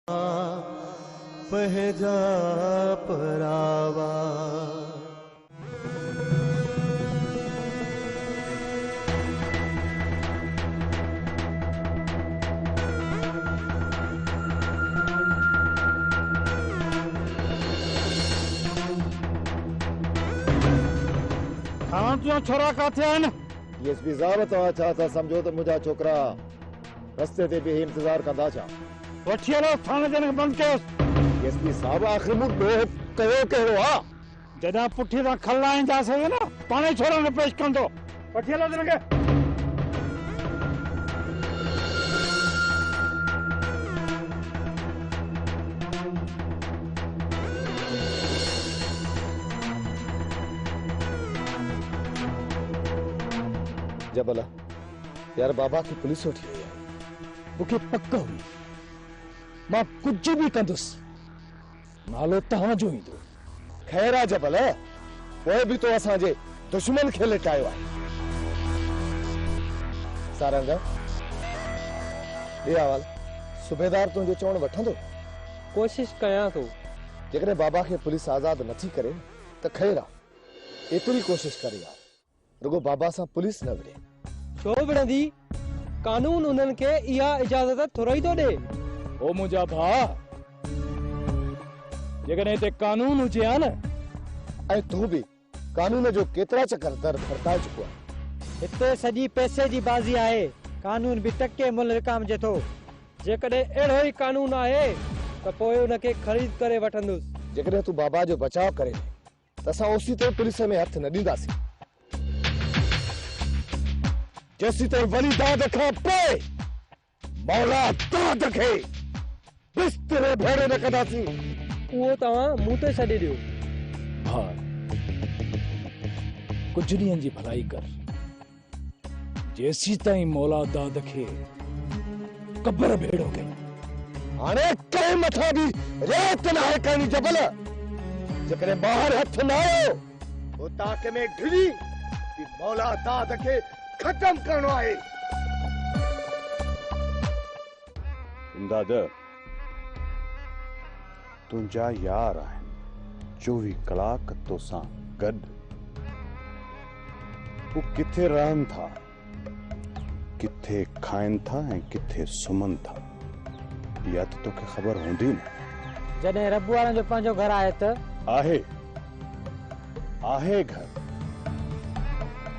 पहजा परावा छोरा काथे आहिनि? डीएसपी साहब तव्हां छा था समझो त मुंहिंजा छोकरा रस्ते ते बीही इंतजार कंदा छा? वठी हलो थाणे जन बंदि कयोसि। डीएसपी साहब आखिर मूं ॾोह कयो कहिड़ो आहे? जॾहिं पुठी तां खल ईंदासीं न पाणे छोरा न पेश कंदो। वठी हलो जन खे। जबल यार बाबा की पुलिस वठी आई आहे। मूंखे पक हुई मां कुझु बि कंदुसि नालो तव्हांजो ईंदो। खैर आहे जबल पोइ बि तो असांजे दुश्मन खे लिटायो आहे। सारंग ये हाल सूबेदार तुंहिंजो चवण वठंदो? कोशिश कयां थो। जेकॾहिं बाबा खे पुलिस आज़ाद नथी करे त खैर आहे एतिरी कोशिश करे यार रुगो बाबा सां पुलिस न विड़े। छो विढ़ंदी? कानून उन्हनि खे इहा इजाज़त थोरई थो ॾे। ओ मुंहिंजा भाउ जेकॾहिं हिते कानून हुजे हा न ऐं तूं बि कानून जो केतिरा चकर दर भरताए चुको आहे। हिते सॼी पैसे जी बाज़ी आहे। कानून बि टके मुल्ह विकामजे थो। जेकॾहिं अहिड़ो ई कानून आहे त पोइ उनखे ख़रीद करे वठंदुसि। जेकॾहिं तूं बाबा जो बचाव करे त असां ओसी तरह पुलिस में हथ न ॾींदासीं। जेसी ताईं वरी दाद खां पोइ मौला दाद खे बिस्तरे भेड़े न कंदासीं। उहो तव्हां मूं ते छॾे ॾियो। भाउ कुझु ॾींहंनि जी भलाई कर जेसी ताईं मौला दाद खे कब्र भेड़ो कई। हाणे कंहिं मथां बि रेत न आहे करणी जबल। जेकॾहिं ॿाहिरि हथ न आयो पोइ ताक़ में ढिली मौला दाद खे खत्म करणो आहे। इमदाद तुंहिंजा यार आहिनि 24 कलाक तोसां गॾु। हू किथे रहनि था, किथे खाइनि था ऐं किथे सुम्हनि था इहा त तोखे ख़बर हूंदी न। जॾहिं रब वारनि जो पंहिंजो घर आहे त आहे घर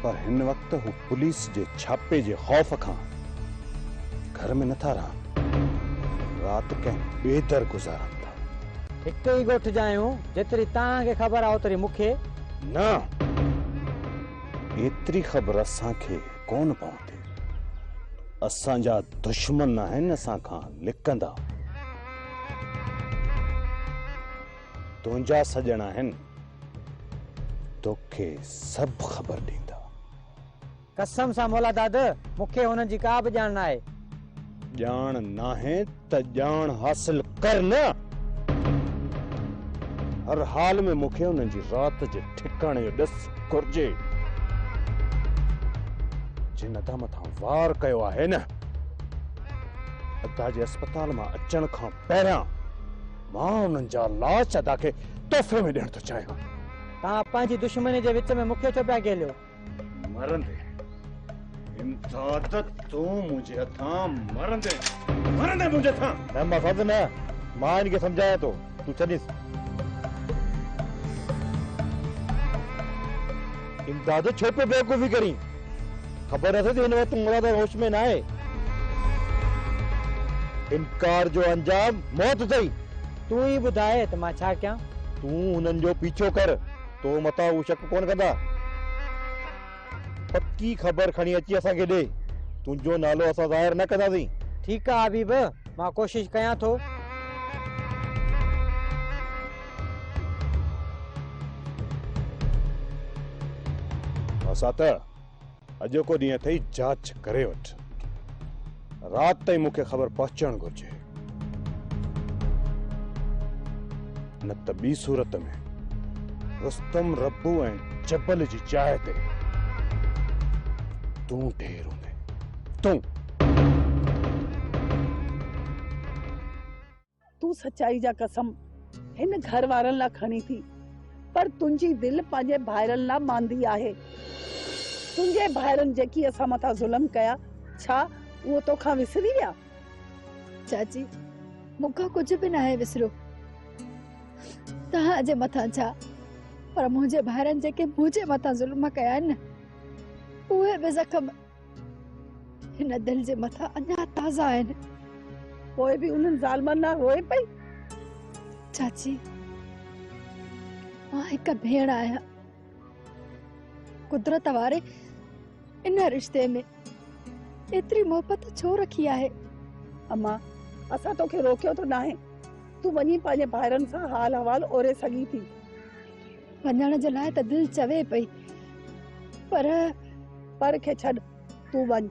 पर हिन वक्त हू पुलिस जे छापे जे खौफ खां घर में नथा रहनि। रात कंहिं बेदर गुज़ारनि था। हिकु ई ॻोठ जा आहियूं। जेतिरी तव्हांखे ख़बर आहे ओतिरी मूंखे न। एतिरी ख़बर असांखे कोन पवंदी। असांजा दुश्मन आहिनि असां खां लिकंदा। तुंहिंजा सॼण आहिनि तोखे सभु ख़बर ॾींदा। कसम सां मौला दाद मूंखे हुननि जी का बि ॼाण न आहे। ॼाण नाहे त ॼाण हासिल कर न। हर हाल में मूंखे हुननि जी रात जे ठिकाणे जो ॾिस घुर्जे। जिन अदा मथां वार कयो आहे न अदा जे अस्पताल मां अचण खां पहिरियां मां हुननि जा लाश अदा खे तोहफ़े में ॾियण थो चाहियां। तव्हां पंहिंजी दुश्मनी जे विच में मूंखे छो पिया गेलियो? मरंदे इमदाद तूं मुंहिंजे हथां मरंदे मुंहिंजे हथां। न मफ़द न मां इनखे सम्झायां थो तूं छॾिस। इमदाद छो पे बेवकूफ़ी करी? ख़बर नथी थी हिन वक़्तु मुराद होश में न आहे। इनकार जो अंजाम मौत अथई। तूं ई ॿुधाए त मां छा कयां? तूं हुननि जो पीछो कर तो मथां हू शक कोन कंदा। पक्की ख़बर खणी अची असांखे ॾे। तुंहिंजो नालो असां ज़ाहिर न कंदासीं। ठीकु आहे हबीब मां कोशिश कयां थो। असां त अॼोको ॾींहुं अथई जांच करे वठ। राति ताईं मूंखे ख़बर पहुचणु घुर्जे न त ॿी सूरत में रुस्तम रब्बू ऐं जबल जी जाइ ते तूं ढेर हूंदे। तूं तू सच्चाई जा कसम हिन घर वारनि ला खणी थी, पर तुंहिंजी दिल पंहिंजे भाइरनि ला मांदी आहे। तुंहिंजे भाइरनि जेकी असां मथां ज़ुल्म कया, छा उहो तोखां विसरी विया? चाची मूंखां कुझु बि न आहे विसरो। तव्हां जे मथां छा, पर मुंहिंजे भाइरनि जेके मुंहिंजे मथां ज़ुल्म कया आहिनि, उहे बि ज़ख़्म हिन दिल जे मथां अञा ताज़ा आहिनि। पोइ बि उन्हनि ज़ालिमनि लाइ रोए पई? चाची मां हिकु भेण आहियां। कुदरत वारे इन रिश्ते में एतिरी मोहबत छो रखी आहे? अम्मा असां तोखे रोकियो तो नाहे, तू वञी पंहिंजे भाइरनि सां हाल अहवाल ओरे सघी थी। वञण जे लाइ त दिल चवे पई, पर खे छॾ, तू वञ।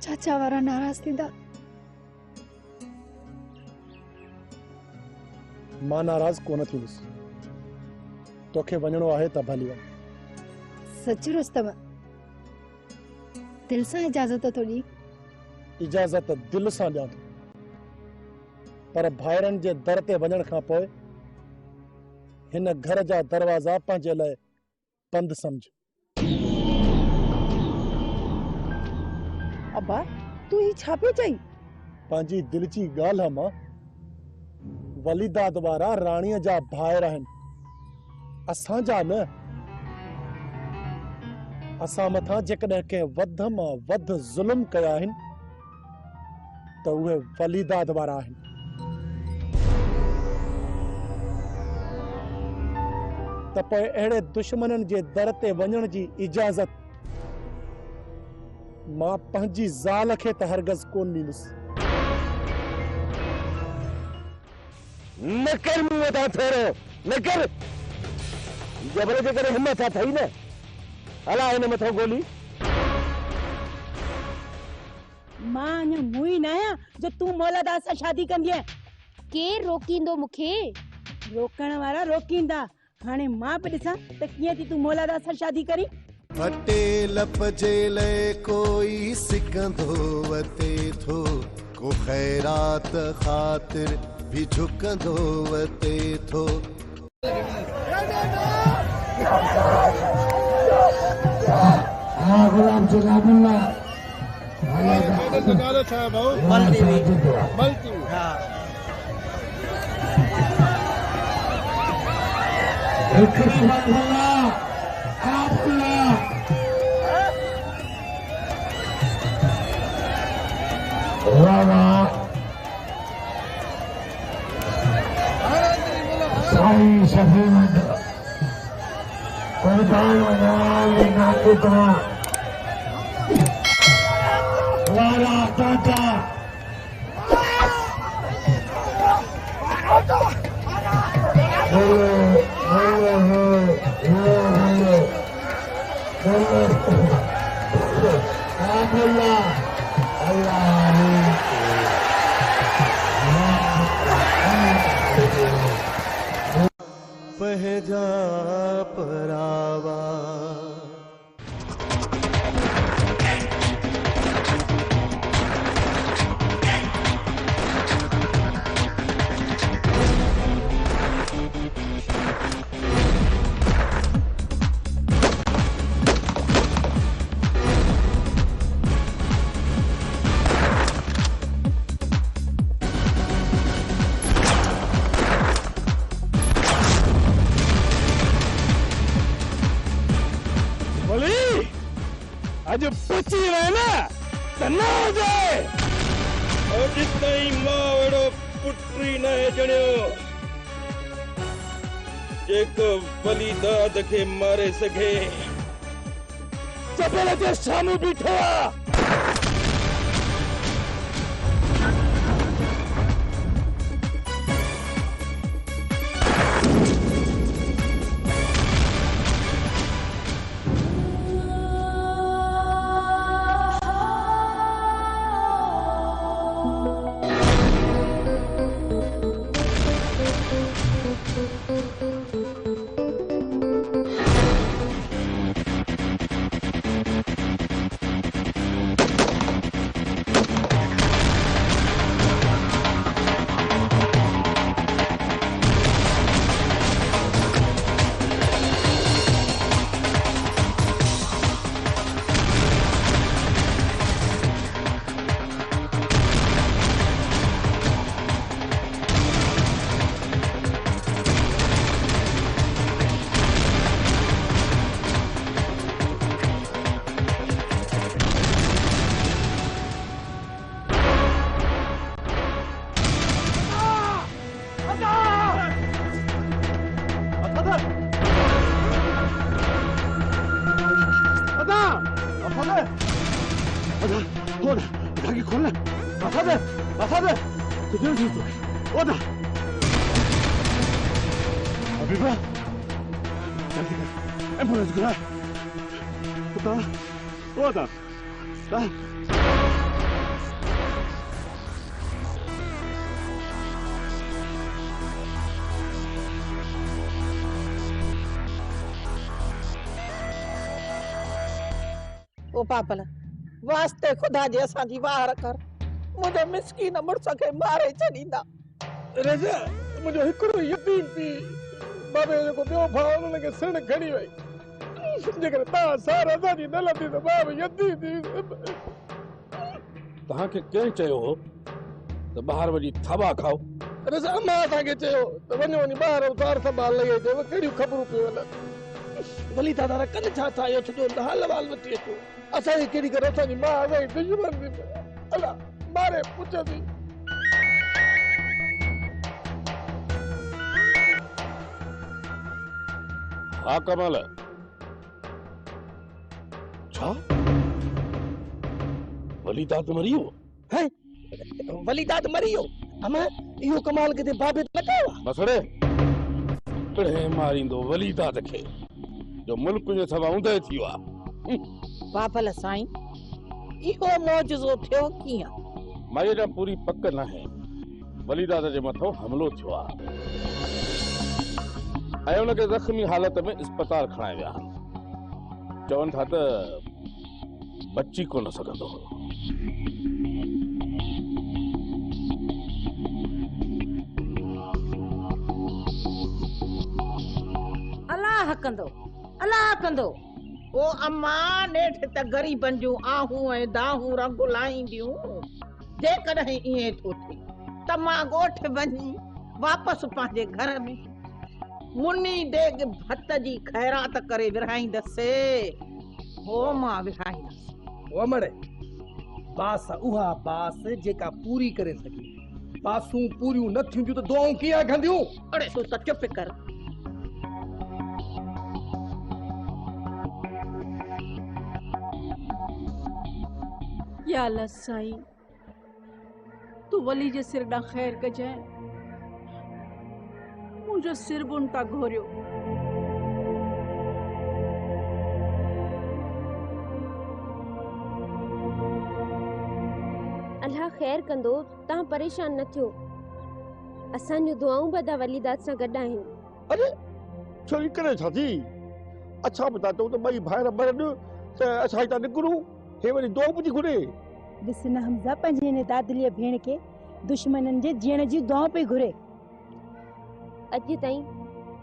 चाचा वारा नाराज थींदा? मां नाराज कोन थींदुसि। तोखे वञणो आहे त भली वञ। सच रुस्तम, दिल सां इजाज़त थो ॾी? इजाज़त दिल सां ॾियां थो, पर भाइरनि जे दर ते वञण खां पोइ हिन घर जा दरवाज़ा पंहिंजे लाइ बंदि समझ। अब्बा तू ही छा पियो चई? पंहिंजी दिल जी ॻाल्हि आहे मां। वलीदाद वारा राणीअ जा भाइर आहिनि, असांजा न। असां मथां जेकॾहिं कंहिं वध मां वध ज़ुल्म कया आहिनि त उहे वलीदाद वारा आहिनि। त पोइ अहिड़े दुश्मननि जे दर ते वञण जी इजाज़त मां पंहिंजी ज़ाल खे त हरगज़ कोन ॾींदुसि। न कर मुंह था थोरो, न कर। जबर जे करे हिम्मत था थई न, हला हिन मथां गोली। मां अञा मुई न आहियां जो तूं मौलादास सां शादी कंदीअ। केर रोकींदो मूंखे? रोकण वारा रोकींदा। हाणे मां पे ॾिसां त कीअं थी तूं मौलादास सां शादी करी। पटेल पजेले कोई सिकंदो वते थो, को खैरात ख़ातिर भी झुकंदो वते थो। गुलाम जनाबुल्ला साईं शफीमत कुर्बान वनाले नाकुकरा वाला ताता पहजा परावा आज बची रहे ना तना हो जाए। और जितना ही मां वड़ो पुत्री न है जणियो जेको वलीदाद के मारे सके। चपल जे सामने बीठो आ। सादे तुझे जी तो ओदा अबीबा जल्दी कर एम्बुलेंस बुला तो ओदा ता ओ पापल वास्ते खुदा जे असांजी वार कर मुझे मिस्कीन मुड़स खे मारे छॾींदा रजा मुझे हिकड़ो यकीन थी बाबे जो बियो भाउ उन खे सिण खणी वई जेकर ता सारा दादी न लथी तो बाब यती थी तव्हांखे कंहिं चयो हो त ॿाहिरि वञी थवा खाओ? रजा अम्मा असांखे चयो त वञो वञी ॿाहिरि सार संभाल लॻे चयो कहिड़ियूं ख़बरूं पियूं हलनि भली दादा कन छा ठाहियो छो जो हाल वाल वठी अचो असांजी कहिड़ी करे असांजी मां असांजी दुश्मन थी अला मारे पुछंदी हा कमाल छा वलीदाद मरी वियो? है वलीदाद मरी वियो अमा इहो कमाल किथे बाबे न कयो मसड़े पिणे मारींदो वलीदाद खे जो मुल्क जे सवा ऊंधे थी वियो आहे। पापल साईं इहो मौजूज़ो थियो कीअं? मां ॼा पूरी पक न आहे वलीदाद जे मथां हमलो थियो आहे ऐं उनखे ज़ख़्मी हालत में अस्पताल खणाए विया चवनि था त बची कोन सघंदो हो। अलाह कंदो ओ अम्मा नेठ त गरीबन जूं आहूं ऐं दाहूं रंग लाईंदियूं जेकॾहिं ईअं थो थिए त मां ॻोठ वञी वापसि पंहिंजे घर में मुनी देग भत जी ख़ैरात करे विरहाईंदसि हो मां विरहाईंदसि ओ मड़े बास उहा बास जेका पूरी करे सके बासूं पूरियूं न थींदियूं त दुआऊं कीअं कंदियूं? अड़े तूं त चुप कर या अल्लाह साईं तू वली जे सिर ॾांहुं ख़ैर कजांइ मुंहिंजो सिर बुन था घोरियो अल्लाह ख़ैर कंदो तव्हां परेशान न थियो असांजूं दुआऊं बि वलीदाद सां गॾु आहिनि। अरे छोरी करे छा थी अच्छा बता तो ॿई भाइर मरनि त असां हितां निकिरूं हे वरी दुआ पुछी घुरे ॾिस न हमज़ा पंहिंजे हिन दादलीअ भेण खे दुश्मननि जे जीअण जी दुआऊं पई घुरे। अॼु ताईं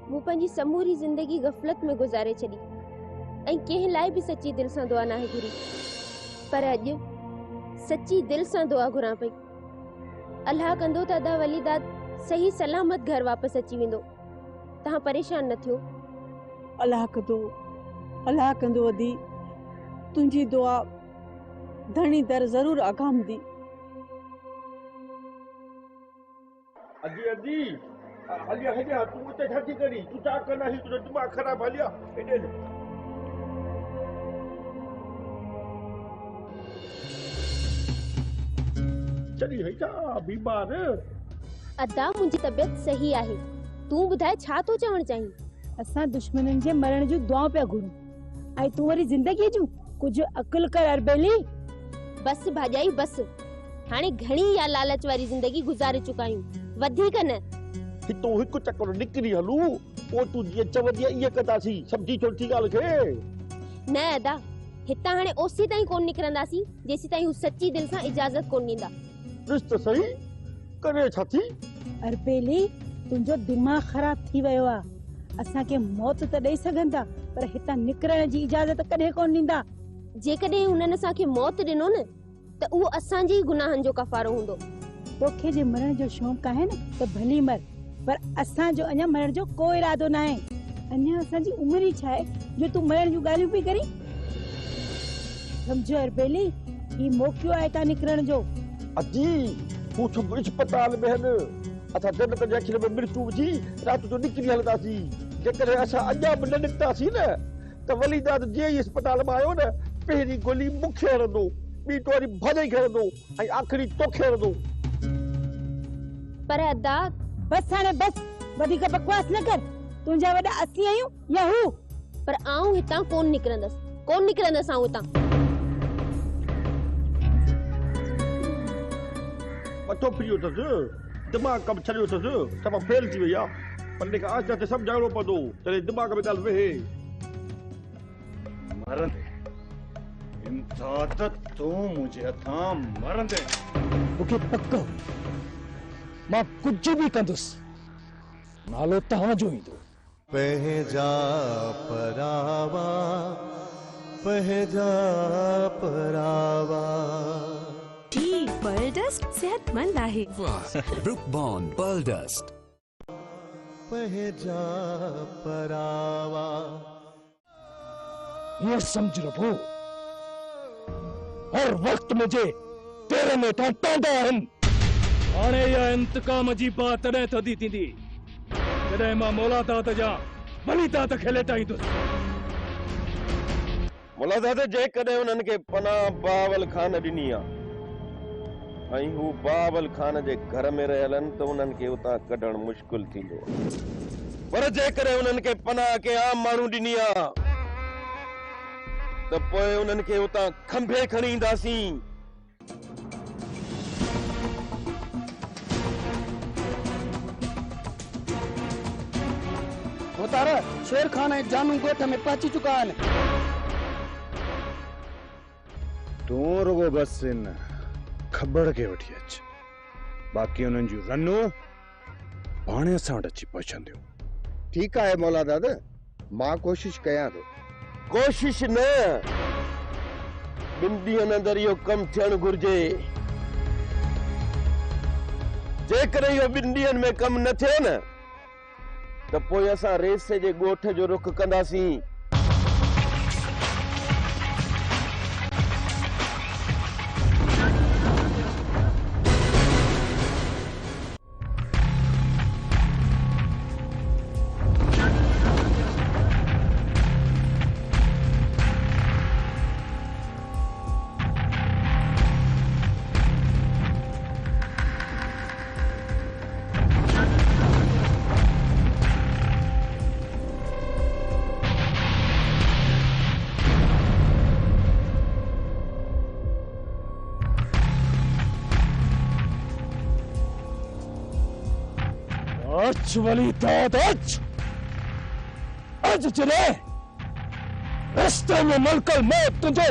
मूं पंहिंजी समूरी ज़िंदगी गफ़लत में गुज़ारे छॾी ऐं कंहिं लाइ बि सची दिलि सां दुआ नाहे घुरी पर अॼु सची दिलि सां दुआ घुरां पई। अल्लाह कंदो त अदा वलीदाद सही सलामत घर वापसि अची वेंदो तव्हां परेशान न थियो। अल्लाह कंदो अदी तुंहिंजी दुआ धणी दर ज़रूर आगाम दी। अजी अजी हलिया हलिया तू उते छा थी करी तू छा करना ही तुझो दिमाग खराब हलिया एडे चली वई छा बीमार? अदा मुंहिंजी तबियत सही आहे तूं ॿुधाए छा थो चवण चाहीं? असां दुश्मननि जे मरण जूं दुआऊं पिया घुरूं ऐं तूं वरी ज़िंदगीअ जूं कुझु अकुल कर अरबेली। बस भाॼाई बस हाणे घणी या लालच वारी ज़िंदगी गुज़ारे चुका आहियूं वधीक न। हितो हिकु चक्कर निकिरी हलूं पोइ तूं जीअं चवंदी इहे कंदासीं सम्झी छो थी ॻाल्हि खे। न अदा हितां हाणे ओसी ताईं कोन निकिरंदासीं जेसीं ताईं हू सची दिलि सां इजाज़त कोन ॾींदा। ॾिस त सही करे छा थी? अरबेली तुंहिंजो दिमाग़ ख़राब थी वियो आहे असांखे मौत त ॾेई सघनि था पर हितां निकिरण जी इजाज़त कॾहिं कोन ॾींदा। जेकॾहिं हुननि असांखे मौत ॾिनो न त उहो असांजे गुनाहनि जो कफ़ारो हूंदो। तोखे जे मरण जो शौक़ु आहे न त भली मर पर असांजो अञा मरण जो को इरादो न आहे। अञा असांजी उमिरि ई छा आहे जो तूं मरण जूं ॻाल्हियूं पई करी। सम्झो अरबेली ही मौक़ो आहे हितां निकिरण जो। अजी तूं छो अस्पताल में हल असां जन्नत जे अखियुनि में मिर्चू विझी राति जो निकिरी हलंदासीं। जेकॾहिं असां अञा बि न निकितासीं न त वलीदाद जीअं ई अस्पताल मां आयो न पहिरीं गोली मूंखे हणंदो ॿी टोरी भाॼाई खे हणंदो ऐं आख़िरी तोखे हणंदो। पर अदा बस हाणे बस वधीक बकवास न कर। तुंहिंजा वॾा असीं आहियूं या हू? पर आऊं हितां कोन निकिरंदसि आऊं हितां। पतो फिरियो अथसि, दिमाग़ कमु छॾियो अथसि, सभु फेल थी वई आहे। पर लेकिन आज ते सभु ॼाणो पवंदो, तॾहिं दिमाग़ में ॻाल्हि वेहे। मरंदे इंथा त तूं मुंहिंजे हथां मरंदे। मूंखे पक मां कुझु बि कंदुसि, नालो तव्हांजो ईंदो। पहजा परावा पहजा परावा। पर्ल डस्ट सेहतमंद आहे। Brooke Bond Pearl Dust. पहजा परावा। ये समझ रखो, हर वक्त मुझे तेरे में टांडा आहिनि। हाणे या इंतकाम जी बात तॾहिं थदी थींदी जॾहिं मां मौला दाद जा वली दाद खे लेटाईंदुसि। मौला दाद जेकॾहिं उन्हनि खे पनाह बावल खान ॾिनी आहे ऐं हू बावल खान जे घर में रहियल आहिनि त उन्हनि खे उतां कढणु मुश्किल थींदो। पर जेकॾहिं उन्हनि खे पनाह के आम माण्हू ॾिनी आहे त पोइ उन्हनि खे उतां खंभे खणी ईंदासीं। उतारा शेर खान ऐं जानू ॻोठ में पहुची चुका आहिनि। तूं रुगो बस इन खबर के वठी अच, बाक़ी उन्हनि जूं रनूं पाणे असां वटि अची पहुचंदियूं। ठीकु आहे मौला दादा, मां कोशिश कयां थो। कोशिश न, ॿिनि ॾींहंनि अंदरि इहो कमु थियणु घुर्जे। जेकॾहिं इहो ॿिनि ॾींहंनि में कमु न थिए न त पोइ असां रेसे जे ॻोठ जो रुख कंदासीं। वली दाद आज चले रास्ते में मलकल मौत तुझो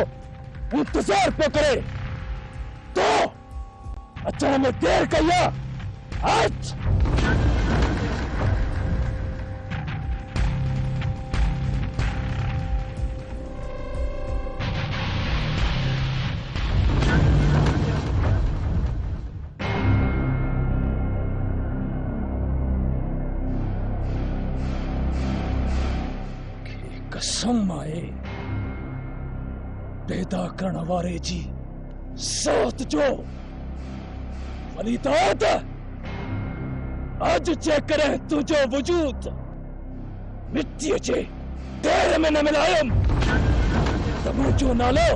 इंतजार पे करे तो अचण में देर कया। आज कसम आहे पैदा करण वारे जी ज़ात जो। वली दाद अज जेकॾहिं तुंहिंजो वजूद मिटीअ जे ढेर में न मिलायम त मुंहिंजो नालो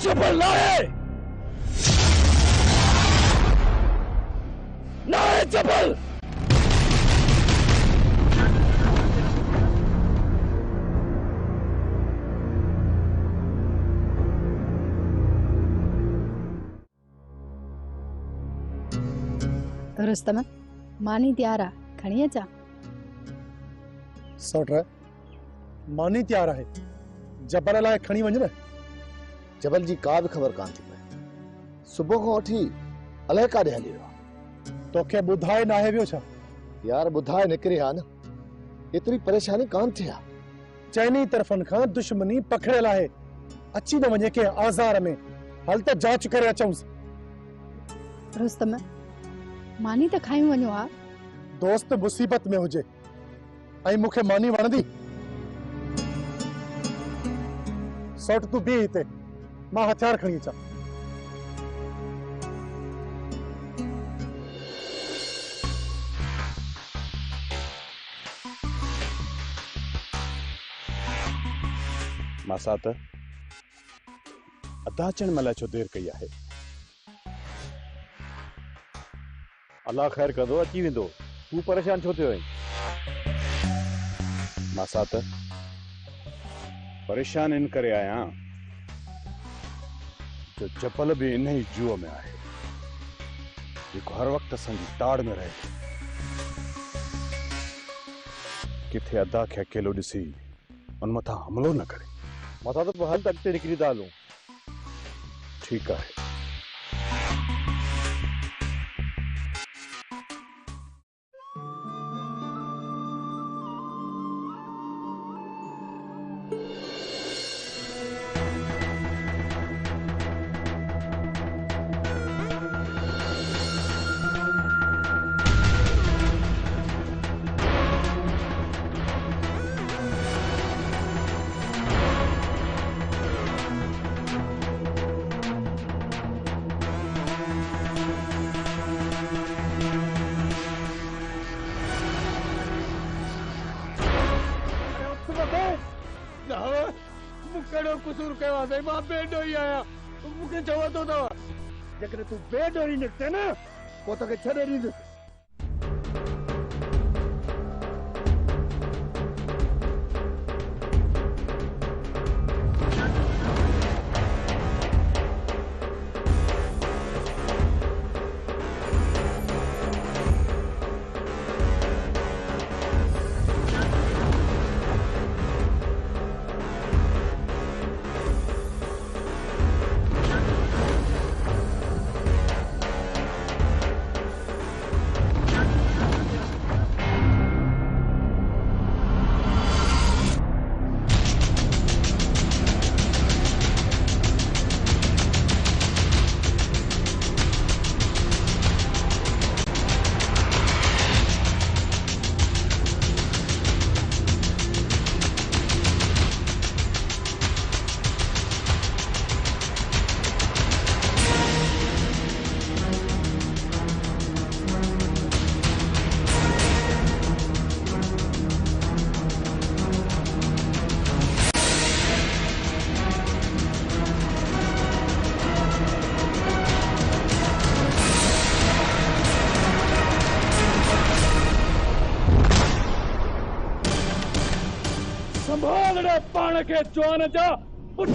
जबल आहे। नाहे जबल। रुस्तम मानी तैयार आ, खणी अचां? सौट मानी तैयार आहे, जबल लाइ खणी वञ न। जबल जी का बि ख़बर कान थी पए, सुबुह खां वठी अलाए काॾे हली वियो आहे। तोखे ॿुधाए नाहे वियो छा? यार ॿुधाए निकिरे हा न, एतिरी परेशानी कान थी आहे। चइनी तरफ़नि खां दुश्मनी पखड़ियल आहे, अची न वञे के आज़ार में। हल त जांच करे अचऊंसि। रुस्तम मानी त खाई वञो आ। दोस्त मुसीबत में हुजे ऐं मूंखे मानी वणंदी। सौट तूं बीह हिते, मां हथियार खणी अचां। मासात अदा अचण महिल छो देर कई आहे? अल्लाह ख़ैर कंदो अची वेंदो तू परेशान छो थियो आहीं मासात परेशान इन करे आया जो जबल भी इन ही जुओ में आहे जेको हर वक्त असांजी ताड़ में रहे किथे अदा खे अकेलो ॾिसी उन मथां हमलो न करे मथा तो हल तक ते निकरी था हलूं ठीकु आहे कुसूर कयो आहे मां बेडोरी आहियां मूंखे चवो थो अथव जेकॾहिं तूं बेडोरी निकिते न पोइ तोखे छॾे ॾींदुसि संभाल रे पाण खे जवान जा पुट